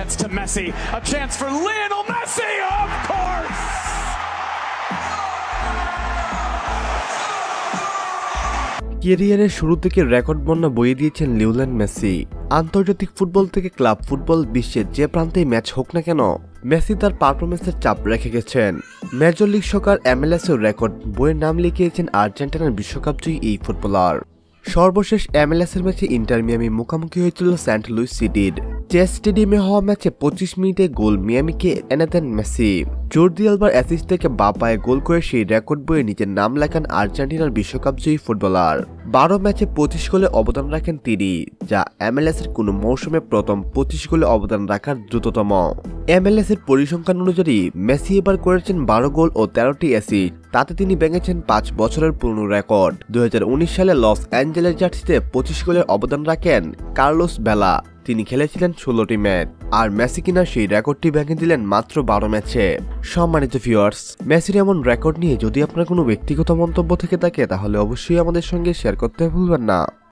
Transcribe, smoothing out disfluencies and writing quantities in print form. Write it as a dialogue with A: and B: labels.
A: Gets to Messi, a chance for Lionel Messi, of course!
B: ক্যারিয়ারের শুরু থেকে record বন্যা বইয়ে দিয়েছেন লিওনেল মেসি। আন্তর্জাতিক ফুটবল থেকে ক্লাব ফুটবল বিশ্বের যে প্রান্তেই ম্যাচ হোক না কেন, মেসি তার পারফরমেন্সের চাপ রেখে গেছেন। মেজর লিগ সকার MLS-এর রেকর্ড বইয়ের নাম লিখিয়েছেন আর্জেন্টিনার বিশ্বকাপজয়ী এই ফুটবলার। সর্বশেষ MLS-এর ম্যাচে ইন্টার মিয়ামি মুখোমুখি হয়েছিল সেন্ট লুইস সিটির। চেস স্টেডিয়ামে হওয়া ম্যাচে 25 মিনিটে গোল মিয়ামিকে এনে দেন মেসি। জর্দি আলবার অ্যাসিস্ট থেকে বাঁ পায়ে গোল করে সেই রেকর্ড বইয়ে নিজের নাম লেখান আর্জেন্টিনার বিশ্বকাপজয়ী ফুটবলার। 12 ম্যাচে 25 গোলে অবদান রাখেন তিনি, যা MLS-এর কোনো মৌসুমে প্রথম 25 গোলে অবদান রাখার দ্রুততম। MLS-এর পরিসংখ্যান অনুযায়ী মেসি এবার করেছেন 12 গোল ও 13টি অ্যাসিস্ট। তাতে তিনি ভেঙেছেন 5 বছরের পুরনো রেকর্ড। 2019 সালে লস অ্যাঞ্জেলেস জার্সিতে 25 গোলের অবদান রাখেন কার্লোস ভেলা। তিনি খেলেছিলেন 16টি ম্যাচ, আর মেসি কিনা সেই রেকর্ডটি ভেঙে দিলেন মাত্র 12 ম্যাচে। সম্মানিত ভিউয়ার্স, মেসির এমন রেকর্ড নিয়ে যদি আপনার কোনো ব্যক্তিগত মন্তব্য থেকে থাকে তাহলে অবশ্যই আমাদের সঙ্গে শেয়ার করতে ভুলবেন না।